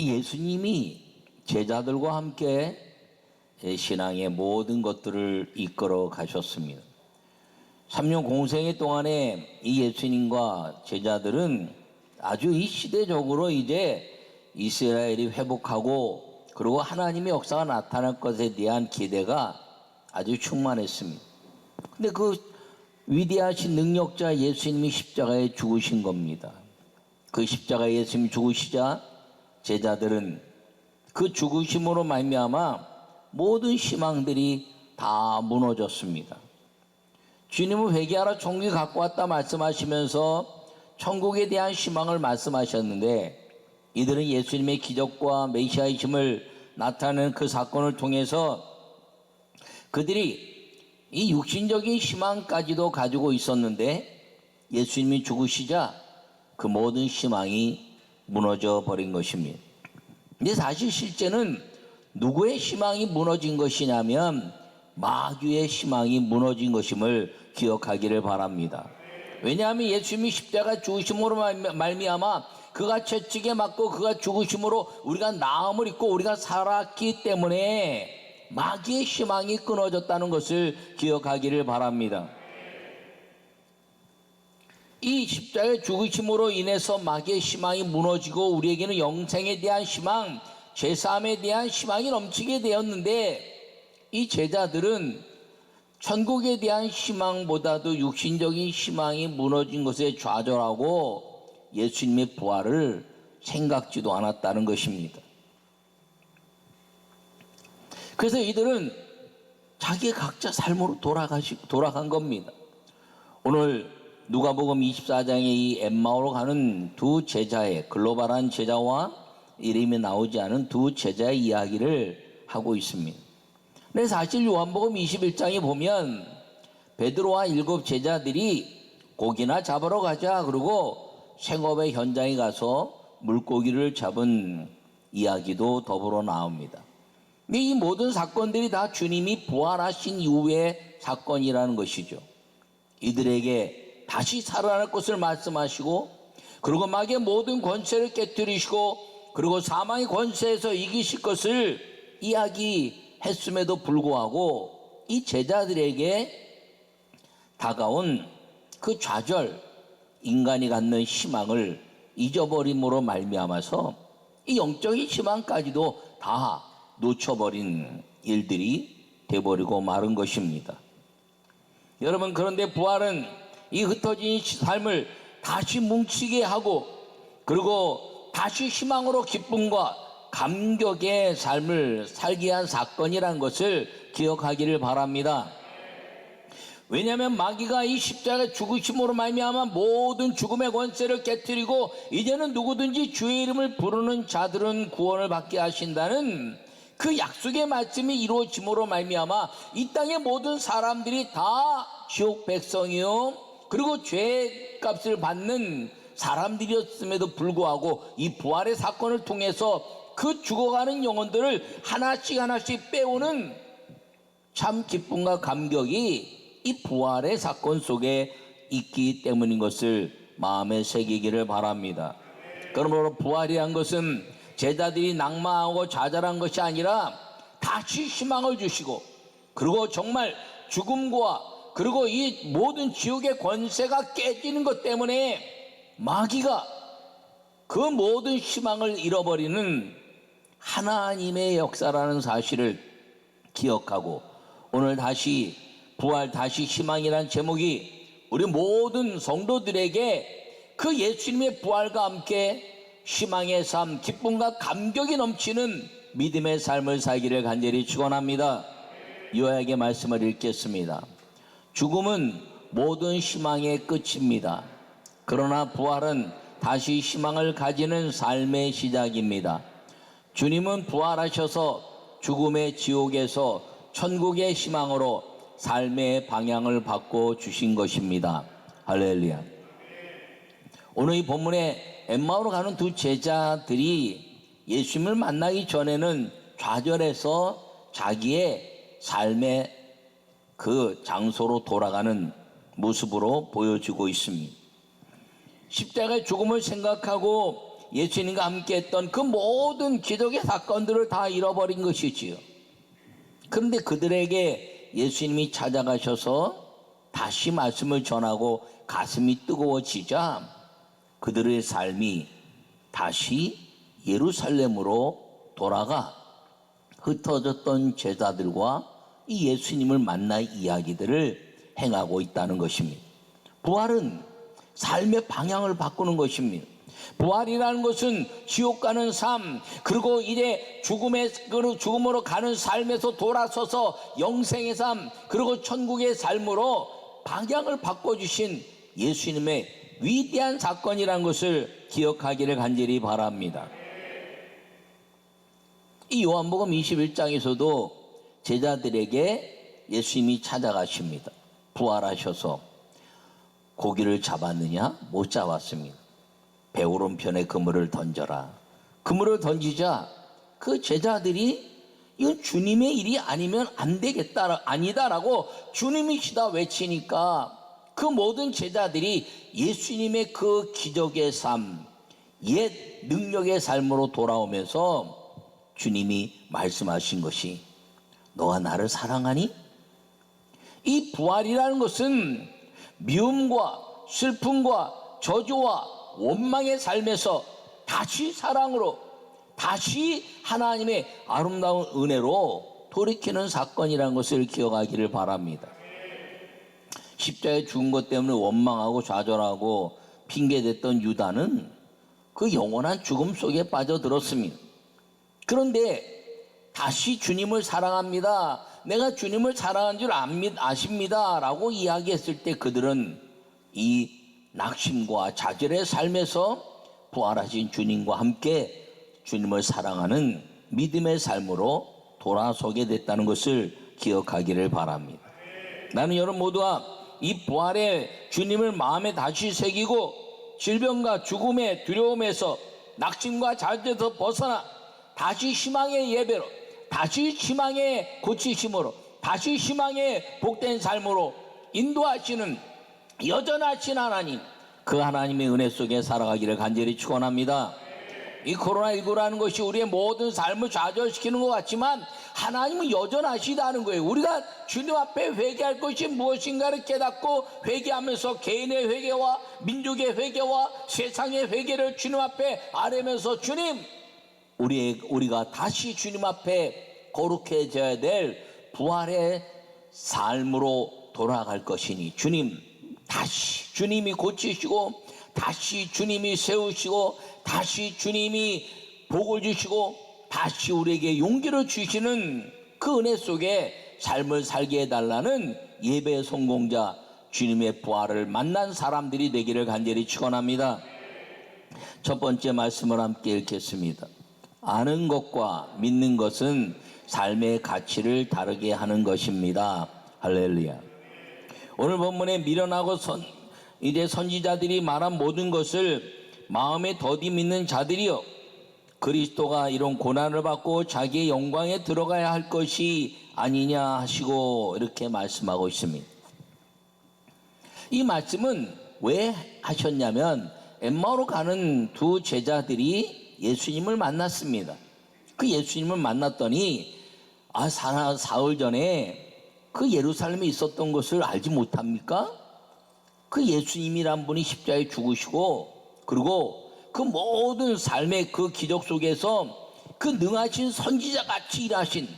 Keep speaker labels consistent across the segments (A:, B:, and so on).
A: 예수님이 제자들과 함께 신앙의 모든 것들을 이끌어 가셨습니다. 3년 공생애 동안에 이 예수님과 제자들은 아주 이 시대적으로 이제 이스라엘이 회복하고 그리고 하나님의 역사가 나타날 것에 대한 기대가 아주 충만했습니다. 근데 그 위대하신 능력자 예수님이 십자가에 죽으신 겁니다. 그 십자가에 예수님이 죽으시자 제자들은 그 죽으심으로 말미암아 모든 희망들이 다 무너졌습니다. 주님은 회개하라 천국이 갖고 왔다 말씀하시면서 천국에 대한 희망을 말씀하셨는데 이들은 예수님의 기적과 메시아이심을 나타내는 그 사건을 통해서 그들이 이 육신적인 희망까지도 가지고 있었는데 예수님이 죽으시자 그 모든 희망이 무너져 버린 것입니다. 근데 사실 실제는 누구의 희망이 무너진 것이냐면 마귀의 희망이 무너진 것임을 기억하기를 바랍니다. 왜냐하면 예수님이 십자가 죽으심으로 말미암아 그가 채찍에 맞고 그가 죽으심으로 우리가 나음을 입고 우리가 살았기 때문에 마귀의 희망이 끊어졌다는 것을 기억하기를 바랍니다. 이 십자가의 죽으심으로 인해서 마귀의 희망이 무너지고 우리에게는 영생에 대한 희망, 죄사함에 대한 희망이 넘치게 되었는데 이 제자들은 천국에 대한 희망보다도 육신적인 희망이 무너진 것에 좌절하고 예수님의 부활을 생각지도 않았다는 것입니다. 그래서 이들은 자기 각자 삶으로 돌아간 겁니다. 오늘 누가복음 24장에 이 엠마오로 가는 두 제자의 글로벌한 제자와 이름이 나오지 않은 두 제자의 이야기를 하고 있습니다. 근데 사실 요한복음 21장에 보면 베드로와 7 제자들이 고기나 잡으러 가자 그러고 생업의 현장에 가서 물고기를 잡은 이야기도 더불어 나옵니다. 근데 이 모든 사건들이 다 주님이 부활하신 이후의 사건이라는 것이죠. 이들에게 다시 살아날 것을 말씀하시고 그리고 마귀의 모든 권세를 깨뜨리시고 그리고 사망의 권세에서 이기실 것을 이야기했음에도 불구하고 이 제자들에게 다가온 그 좌절, 인간이 갖는 희망을 잊어버림으로 말미암아서 이 영적인 희망까지도 다 놓쳐버린 일들이 돼버리고 마른 것입니다. 여러분, 그런데 부활은 이 흩어진 삶을 다시 뭉치게 하고 그리고 다시 희망으로 기쁨과 감격의 삶을 살게 한 사건이라는 것을 기억하기를 바랍니다. 왜냐하면 마귀가 이 십자가 죽으심으로 말미암아 모든 죽음의 권세를 깨뜨리고 이제는 누구든지 주의 이름을 부르는 자들은 구원을 받게 하신다는 그 약속의 말씀이 이루어짐으로 말미암아 이 땅의 모든 사람들이 다 지옥 백성이요 그리고 죄값을 받는 사람들이었음에도 불구하고 이 부활의 사건을 통해서 그 죽어가는 영혼들을 하나씩 빼오는 참 기쁨과 감격이 이 부활의 사건 속에 있기 때문인 것을 마음에 새기기를 바랍니다. 그러므로 부활이란 것은 제자들이 낭만하고 좌절한 것이 아니라 다시 희망을 주시고 그리고 정말 죽음과 그리고 이 모든 지옥의 권세가 깨지는 것 때문에 마귀가 그 모든 희망을 잃어버리는 하나님의 역사라는 사실을 기억하고 오늘 다시 부활 다시 희망이라는 제목이 우리 모든 성도들에게 그 예수님의 부활과 함께 희망의 삶, 기쁨과 감격이 넘치는 믿음의 삶을 살기를 간절히 축원합니다. 요약의 말씀을 읽겠습니다. 죽음은 모든 희망의 끝입니다. 그러나 부활은 다시 희망을 가지는 삶의 시작입니다. 주님은 부활하셔서 죽음의 지옥에서 천국의 희망으로 삶의 방향을 바꿔 주신 것입니다. 할렐루야. 오늘 이 본문에 엠마오로 가는 두 제자들이 예수님을 만나기 전에는 좌절해서 자기의 삶의 그 장소로 돌아가는 모습으로 보여주고 있습니다. 십자가의 죽음을 생각하고 예수님과 함께 했던 그 모든 기적의 사건들을 다 잃어버린 것이지요. 그런데 그들에게 예수님이 찾아가셔서 다시 말씀을 전하고 가슴이 뜨거워지자 그들의 삶이 다시 예루살렘으로 돌아가 흩어졌던 제자들과 이 예수님을 만나 이야기들을 행하고 있다는 것입니다. 부활은 삶의 방향을 바꾸는 것입니다. 부활이라는 것은 지옥 가는 삶, 그리고 이제 죽음으로 가는 삶에서 돌아서서 영생의 삶, 그리고 천국의 삶으로 방향을 바꿔주신 예수님의 위대한 사건이라는 것을 기억하기를 간절히 바랍니다. 이 요한복음 21장에서도 제자들에게 예수님이 찾아가십니다. 부활하셔서 고기를 잡았느냐? 못 잡았습니다. 배 오른편에 그물을 던져라. 그물을 던지자 그 제자들이 이건 주님의 일이 아니면 안 되겠다, 아니다라고 주님이시다 외치니까 그 모든 제자들이 예수님의 그 기적의 삶, 옛 능력의 삶으로 돌아오면서 주님이 말씀하신 것이 너가 나를 사랑하니? 이 부활이라는 것은 미움과 슬픔과 저주와 원망의 삶에서 다시 사랑으로, 다시 하나님의 아름다운 은혜로 돌이키는 사건이라는 것을 기억하기를 바랍니다. 십자가에 죽은 것 때문에 원망하고 좌절하고 핑계댔던 유다는 그 영원한 죽음 속에 빠져들었습니다. 그런데 다시 주님을 사랑합니다, 내가 주님을 사랑한 줄 아십니다 라고 이야기했을 때 그들은 이 낙심과 좌절의 삶에서 부활하신 주님과 함께 주님을 사랑하는 믿음의 삶으로 돌아서게 됐다는 것을 기억하기를 바랍니다. 나는 여러분 모두가 이 부활의 주님을 마음에 다시 새기고 질병과 죽음의 두려움에서 낙심과 좌절에서 벗어나 다시 희망의 예배로, 다시 희망의 고치심으로, 다시 희망의 복된 삶으로 인도하시는 여전하신 하나님, 그 하나님의 은혜 속에 살아가기를 간절히 축원합니다. 이 코로나19라는 것이 우리의 모든 삶을 좌절시키는 것 같지만 하나님은 여전하시다는 거예요. 우리가 주님 앞에 회개할 것이 무엇인가를 깨닫고 회개하면서 개인의 회개와 민족의 회개와 세상의 회개를 주님 앞에 아뢰면서 주님, 우리가 다시 주님 앞에 거룩해져야 될 부활의 삶으로 돌아갈 것이니 주님, 다시 주님이 고치시고 다시 주님이 세우시고 다시 주님이 복을 주시고 다시 우리에게 용기를 주시는 그 은혜 속에 삶을 살게 해달라는 예배 성공자 주님의 부활을 만난 사람들이 되기를 간절히 축원합니다. 첫 번째 말씀을 함께 읽겠습니다. 아는 것과 믿는 것은 삶의 가치를 다르게 하는 것입니다. 할렐루야. 오늘 본문에 미련하고 이제 선지자들이 말한 모든 것을 마음에 더디 믿는 자들이요, 그리스도가 이런 고난을 받고 자기의 영광에 들어가야 할 것이 아니냐 하시고 이렇게 말씀하고 있습니다. 이 말씀은 왜 하셨냐면 엠마오로 가는 두 제자들이 예수님을 만났습니다. 그 예수님을 만났더니 사흘 전에 그 예루살렘에 있었던 것을 알지 못합니까? 그 예수님이란 분이 십자가에 죽으시고 그리고 그 모든 삶의 그 기적 속에서 그 능하신 선지자같이 일하신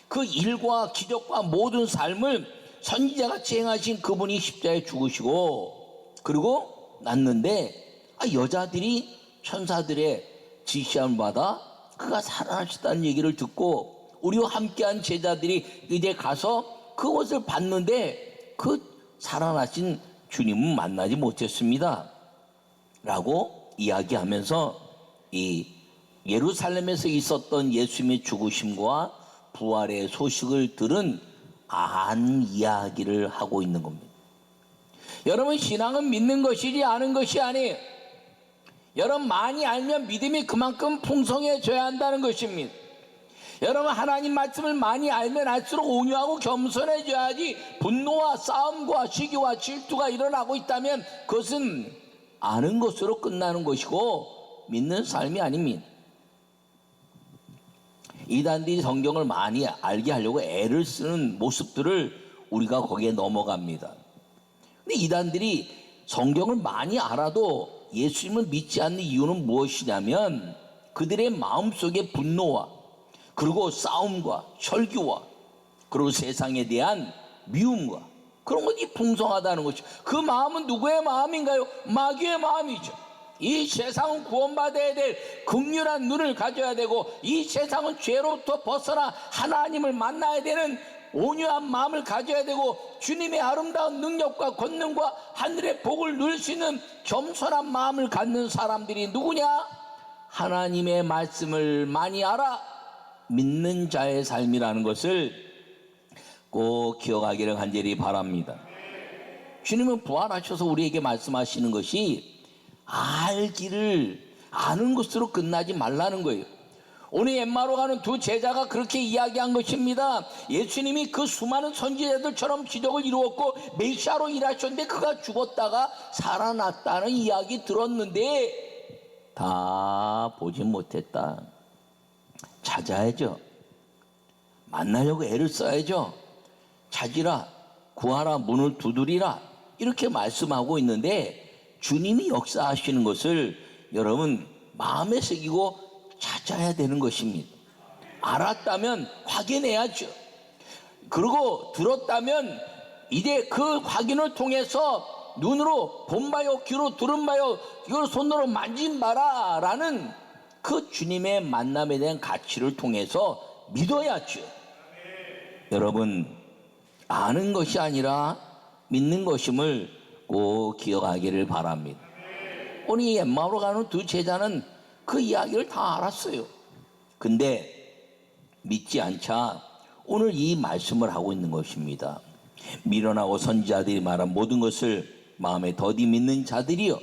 A: 그 일과 기적과 모든 삶을 선지자같이 행하신 그분이 십자가에 죽으시고 그리고 났는데 여자들이 천사들의 지시함을 받아 그가 살아나셨다는 얘기를 듣고 우리와 함께한 제자들이 이제 가서 그것을 봤는데 그 살아나신 주님은 만나지 못했습니다 라고 이야기하면서 이 예루살렘에서 있었던 예수님의 죽으심과 부활의 소식을 들은 안 이야기를 하고 있는 겁니다. 여러분, 신앙은 믿는 것이지 아는 것이 아니에요. 여러분, 많이 알면 믿음이 그만큼 풍성해져야 한다는 것입니다. 여러분, 하나님 말씀을 많이 알면 알수록 온유하고 겸손해져야지 분노와 싸움과 시기와 질투가 일어나고 있다면 그것은 아는 것으로 끝나는 것이고 믿는 삶이 아닙니다. 이단들이 성경을 많이 알게 하려고 애를 쓰는 모습들을 우리가 거기에 넘어갑니다. 근데 이단들이 성경을 많이 알아도 예수님을 믿지 않는 이유는 무엇이냐면 그들의 마음속에 분노와 그리고 싸움과 혈기와 그리고 세상에 대한 미움과 그런 것이 풍성하다는 것이죠. 그 마음은 누구의 마음인가요? 마귀의 마음이죠. 이 세상은 구원받아야 될 긍휼한 눈을 가져야 되고 이 세상은 죄로부터 벗어나 하나님을 만나야 되는 온유한 마음을 가져야 되고 주님의 아름다운 능력과 권능과 하늘의 복을 누릴 수 있는 겸손한 마음을 갖는 사람들이 누구냐? 하나님의 말씀을 많이 알아 믿는 자의 삶이라는 것을 꼭 기억하기를 간절히 바랍니다. 주님은 부활하셔서 우리에게 말씀하시는 것이 알기를 아는 것으로 끝나지 말라는 거예요. 오늘 엠마오로 가는 두 제자가 그렇게 이야기한 것입니다. 예수님이 그 수많은 선지자들처럼 기적을 이루었고 메시아로 일하셨는데 그가 죽었다가 살아났다는 이야기 들었는데 다 보지 못했다. 찾아야죠. 만나려고 애를 써야죠. 찾으라, 구하라, 문을 두드리라 이렇게 말씀하고 있는데 주님이 역사하시는 것을 여러분 마음에 새기고 찾아야 되는 것입니다. 알았다면 확인해야죠. 그리고 들었다면 이제 그 확인을 통해서 눈으로 본 바요 귀로 들은 바요 이걸 손으로 만진 바라 라는 그 주님의 만남에 대한 가치를 통해서 믿어야죠. 여러분 아는 것이 아니라 믿는 것임을 꼭 기억하기를 바랍니다. 오늘 이 엠마오로 가는 두 제자는 그 이야기를 다 알았어요. 근데 믿지 않자 오늘 이 말씀을 하고 있는 것입니다. 미련하고 선지자들이 말한 모든 것을 마음에 더디 믿는 자들이여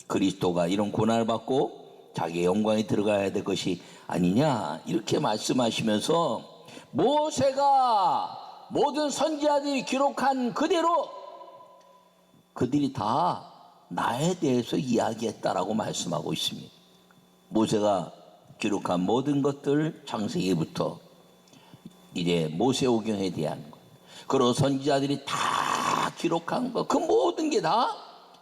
A: 그리스도가 이런 고난을 받고 자기의 영광에 들어가야 될 것이 아니냐 이렇게 말씀하시면서 모세가 모든 선지자들이 기록한 그대로 그들이 다 나에 대해서 이야기했다라고 말씀하고 있습니다. 모세가 기록한 모든 것들 창세기부터 이제 모세오경에 대한 것 그리고 선지자들이 다 기록한 것 그 모든 게 다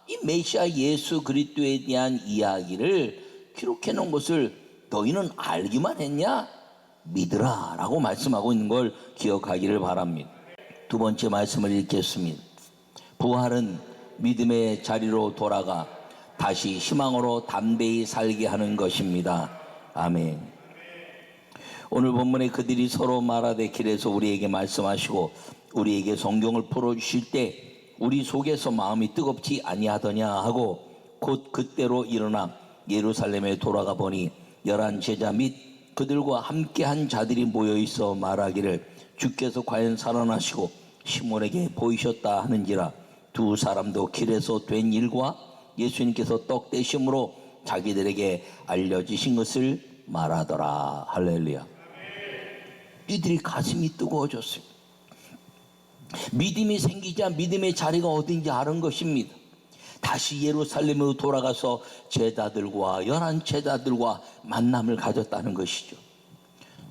A: 이 메시아 예수 그리스도에 대한 이야기를 기록해 놓은 것을 너희는 알기만 했냐? 믿으라 라고 말씀하고 있는 걸 기억하기를 바랍니다. 두 번째 말씀을 읽겠습니다. 부활은 믿음의 자리로 돌아가 다시 희망으로 담대히 살게 하는 것입니다. 아멘. 오늘 본문에 그들이 서로 말하되 길에서 우리에게 말씀하시고 우리에게 성경을 풀어주실 때 우리 속에서 마음이 뜨겁지 아니하더냐 하고 곧 그때로 일어나 예루살렘에 돌아가 보니 11 제자 및 그들과 함께한 자들이 모여있어 말하기를 주께서 과연 살아나시고 시몬에게 보이셨다 하는지라 두 사람도 길에서 된 일과 예수님께서 떡 떼심으로 자기들에게 알려주신 것을 말하더라. 할렐루야. 이들이 가슴이 뜨거워졌어요. 믿음이 생기자 믿음의 자리가 어딘지 아는 것입니다. 다시 예루살렘으로 돌아가서 제자들과 11 제자들과 만남을 가졌다는 것이죠.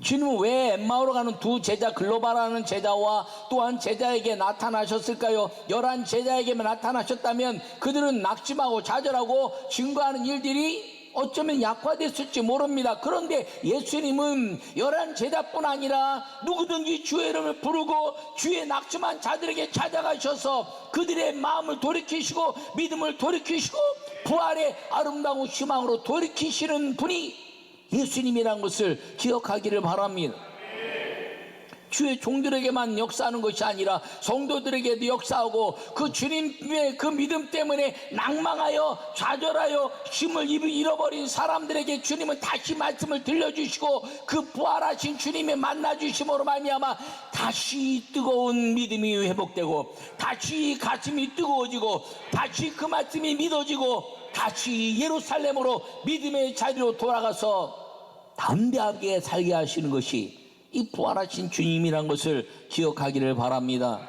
A: 주님은 왜 엠마오로 가는 두 제자 글로바라는 제자와 또한 제자에게 나타나셨을까요? 11 제자에게만 나타나셨다면 그들은 낙심하고 좌절하고 증거하는 일들이 어쩌면 약화됐을지 모릅니다. 그런데 예수님은 11 제자뿐 아니라 누구든지 주의 이름을 부르고 주의 낙심한 자들에게 찾아가셔서 그들의 마음을 돌이키시고 믿음을 돌이키시고 부활의 아름다운 희망으로 돌이키시는 분이 예수님이라는 것을 기억하기를 바랍니다. 주의 종들에게만 역사하는 것이 아니라 성도들에게도 역사하고 그 주님의 그 믿음 때문에 낭망하여 좌절하여 힘을 잃어버린 사람들에게 주님은 다시 말씀을 들려주시고 그 부활하신 주님의 만나주심으로 말미암아 다시 뜨거운 믿음이 회복되고 다시 가슴이 뜨거워지고 다시 그 말씀이 믿어지고 다시 예루살렘으로 믿음의 자리로 돌아가서 담대하게 살게 하시는 것이 이 부활하신 주님이란 것을 기억하기를 바랍니다.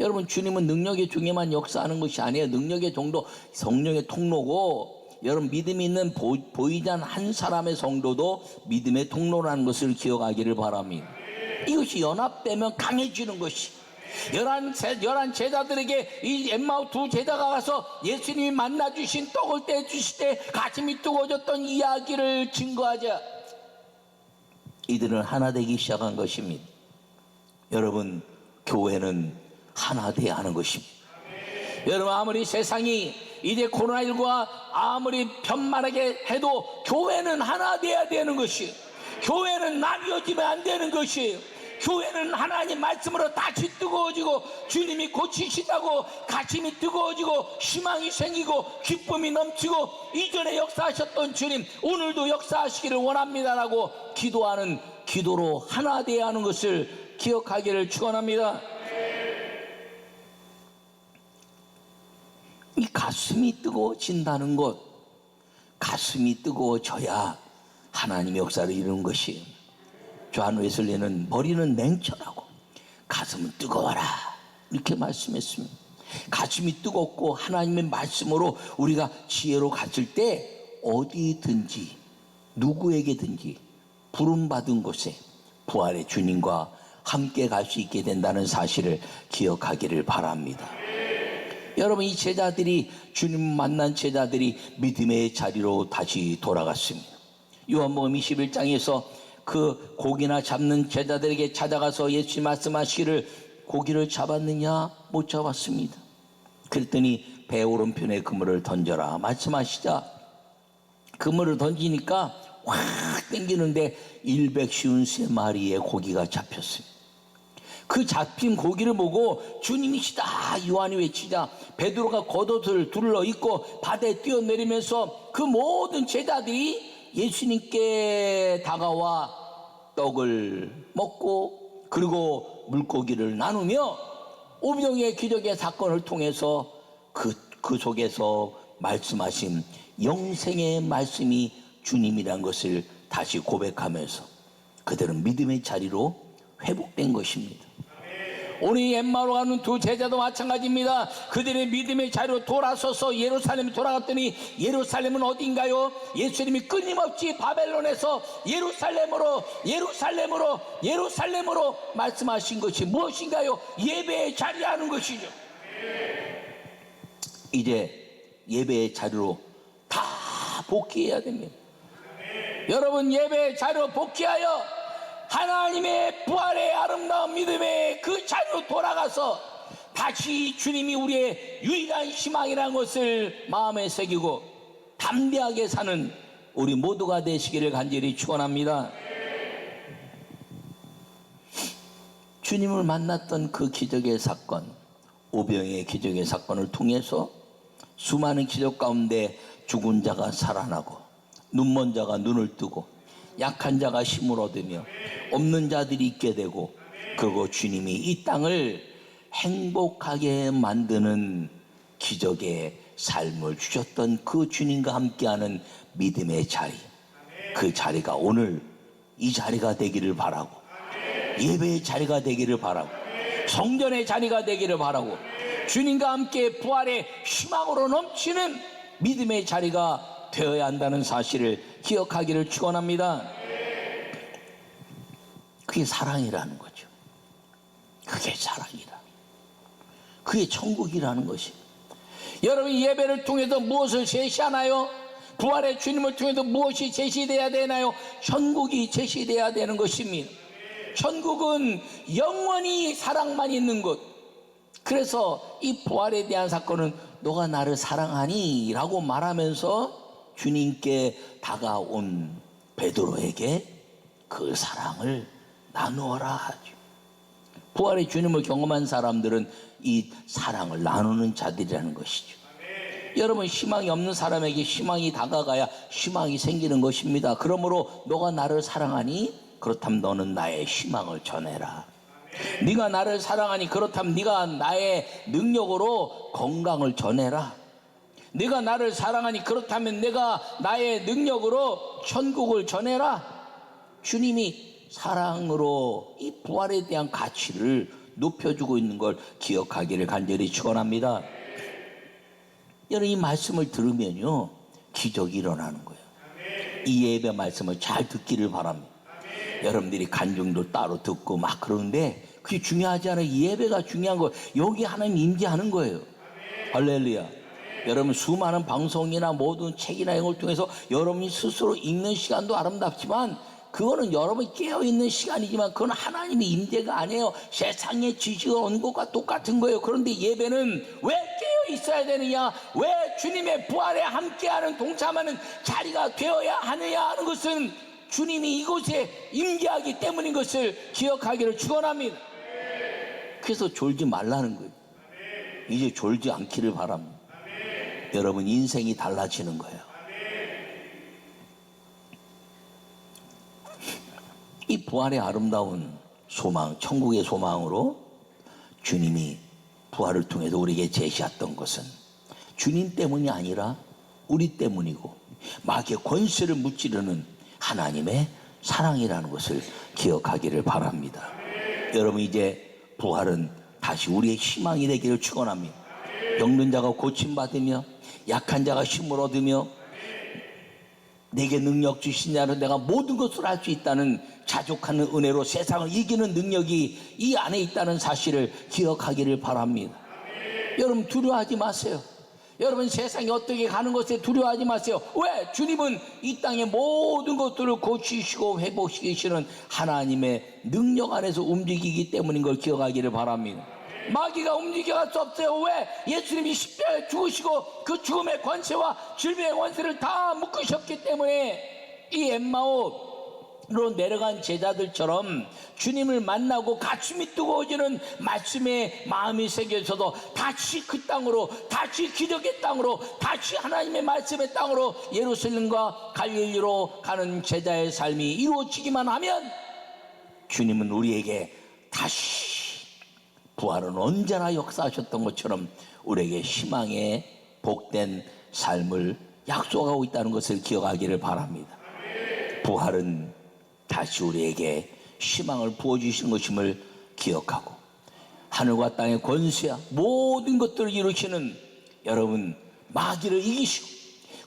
A: 여러분 주님은 능력의 중에만 역사하는 것이 아니에요. 능력의 정도 성령의 통로고 여러분 믿음이 있는 보이지 않는 한 사람의 성도도 믿음의 통로라는 것을 기억하기를 바랍니다. 이것이 연합되면 강해지는 것이. 열한 제자들에게 이 엠마오 두 제자가 가서 예수님이 만나주신 떡을 떼주실 때 가슴이 뜨거워졌던 이야기를 증거하자 이들은 하나 되기 시작한 것입니다. 여러분, 교회는 하나 되어야 하는 것입니다. 여러분, 아무리 세상이 이제 코로나19가 아무리 편만하게 해도 교회는 하나 되어야 되는 것이, 교회는 나뉘어지면 안 되는 것이, 교회는 하나님 말씀으로 다시 뜨거워지고 주님이 고치신다고 가슴이 뜨거워지고 희망이 생기고 기쁨이 넘치고 이전에 역사하셨던 주님 오늘도 역사하시기를 원합니다라고 기도하는 기도로 하나 되어야 하는 것을 기억하기를 축원합니다. 이 가슴이 뜨거워진다는 것, 가슴이 뜨거워져야 하나님의 역사를 이루는 것이에요. 조한 웨슬리는 머리는 냉철하고 가슴은 뜨거워라 이렇게 말씀했습니다. 가슴이 뜨겁고 하나님의 말씀으로 우리가 지혜로 갔을 때 어디든지 누구에게든지 부름받은 곳에 부활의 주님과 함께 갈 수 있게 된다는 사실을 기억하기를 바랍니다. 여러분, 이 제자들이 주님 만난 제자들이 믿음의 자리로 다시 돌아갔습니다. 요한복음 21장에서 그 고기나 잡는 제자들에게 찾아가서 예수님 말씀하시기를 고기를 잡았느냐? 못 잡았습니다. 그랬더니 배 오른편에 그물을 던져라 말씀하시자 그물을 던지니까 확 당기는데 153마리의 고기가 잡혔습니다. 그 잡힌 고기를 보고 주님이시다 요한이 외치자 베드로가 겉옷을 둘러 입고 바다에 뛰어내리면서 그 모든 제자들이 예수님께 다가와 떡을 먹고 그리고 물고기를 나누며 오병이의 기적의 사건을 통해서 그 속에서 말씀하신 영생의 말씀이 주님이란 것을 다시 고백하면서 그들은 믿음의 자리로 회복된 것입니다. 오늘 엠마오로 가는 두 제자도 마찬가지입니다. 그들의 믿음의 자리로 돌아서서 예루살렘에 돌아갔더니 예루살렘은 어딘가요? 예수님이 끊임없이 바벨론에서 예루살렘으로 말씀하신 것이 무엇인가요? 예배의 자리라는 것이죠. 이제 예배의 자리로 다 복귀해야 됩니다. 여러분, 예배의 자리로 복귀하여 하나님의 부활의 아름다운 믿음의 그 자리로 돌아가서 다시 주님이 우리의 유일한 희망이라는 것을 마음에 새기고 담대하게 사는 우리 모두가 되시기를 간절히 축원합니다. 주님을 만났던 그 기적의 사건, 오병이의 기적의 사건을 통해서 수많은 기적 가운데 죽은 자가 살아나고 눈먼 자가 눈을 뜨고 약한 자가 힘을 얻으며 없는 자들이 있게 되고 그리고 주님이 이 땅을 행복하게 만드는 기적의 삶을 주셨던 그 주님과 함께하는 믿음의 자리, 그 자리가 오늘 이 자리가 되기를 바라고 예배의 자리가 되기를 바라고 성전의 자리가 되기를 바라고 주님과 함께 부활의 희망으로 넘치는 믿음의 자리가 되어야 한다는 사실을 기억하기를 축원합니다. 그게 사랑이라는 거죠. 그게 사랑이라. 그게 천국이라는 것이. 여러분, 예배를 통해서 무엇을 제시하나요? 부활의 주님을 통해서 무엇이 제시돼야 되나요? 천국이 제시돼야 되는 것입니다. 천국은 영원히 사랑만 있는 곳. 그래서 이 부활에 대한 사건은 너가 나를 사랑하니? 라고 말하면서 주님께 다가온 베드로에게 그 사랑을 나누어라 하죠. 부활의 주님을 경험한 사람들은 이 사랑을 나누는 자들이라는 것이죠. 여러분, 희망이 없는 사람에게 희망이 다가가야 희망이 생기는 것입니다. 그러므로 너가 나를 사랑하니? 그렇다면 너는 나의 희망을 전해라. 네가 나를 사랑하니? 그렇다면 네가 나의 능력으로 건강을 전해라. 네가 나를 사랑하니? 그렇다면 내가 나의 능력으로 천국을 전해라. 주님이 사랑으로 이 부활에 대한 가치를 높여주고 있는 걸 기억하기를 간절히 축원합니다. 여러분, 이 말씀을 들으면요 기적이 일어나는 거예요. 이 예배 말씀을 잘 듣기를 바랍니다. 여러분들이 간증도 따로 듣고 막 그러는데 그게 중요하지 않아요. 이 예배가 중요한 거예요. 여기 하나님 임재하는 거예요. 할렐루야. 여러분 수많은 방송이나 모든 책이나 이런 걸 통해서 여러분이 스스로 읽는 시간도 아름답지만 그거는 여러분이 깨어있는 시간이지만 그건 하나님의 임재가 아니에요. 세상의 지식을 얻는 것과 똑같은 거예요. 그런데 예배는 왜 깨어있어야 되느냐, 왜 주님의 부활에 함께하는 동참하는 자리가 되어야 하느냐 하는 것은 주님이 이곳에 임재하기 때문인 것을 기억하기를 축원합니다. 그래서 졸지 말라는 거예요. 이제 졸지 않기를 바랍니다. 여러분 인생이 달라지는 거예요. 이 부활의 아름다운 소망, 천국의 소망으로 주님이 부활을 통해서 우리에게 제시했던 것은 주님 때문이 아니라 우리 때문이고 마귀의 권세를 무찌르는 하나님의 사랑이라는 것을 기억하기를 바랍니다. 여러분 이제 부활은 다시 우리의 희망이 되기를 축원합니다. 병든 자가 고침받으며 약한 자가 힘을 얻으며 내게 능력 주신 자는 내가 모든 것을 할 수 있다는 자족하는 은혜로 세상을 이기는 능력이 이 안에 있다는 사실을 기억하기를 바랍니다. 여러분 두려워하지 마세요. 여러분 세상이 어떻게 가는 것에 두려워하지 마세요. 왜? 주님은 이 땅의 모든 것들을 고치시고 회복시키시는 하나님의 능력 안에서 움직이기 때문인 걸 기억하기를 바랍니다. 마귀가 움직여갈 수 없어요. 왜? 예수님이 십자가에 죽으시고 그 죽음의 권세와 질병의 권세를 다 묶으셨기 때문에 이 엠마오로 내려간 제자들처럼 주님을 만나고 가슴이 뜨거워지는 말씀에 마음이 새겨져도 다시 그 땅으로, 다시 기적의 땅으로, 다시 하나님의 말씀의 땅으로 예루살렘과 갈릴리로 가는 제자의 삶이 이루어지기만 하면 주님은 우리에게 다시 부활은 언제나 역사하셨던 것처럼 우리에게 희망의 복된 삶을 약속하고 있다는 것을 기억하기를 바랍니다. 부활은 다시 우리에게 희망을 부어주시는 것임을 기억하고 하늘과 땅의 권세와 모든 것들을 이루시는 여러분 마귀를 이기시고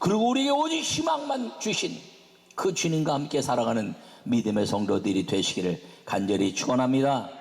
A: 그리고 우리에게 오직 희망만 주신 그 주님과 함께 살아가는 믿음의 성도들이 되시기를 간절히 축원합니다.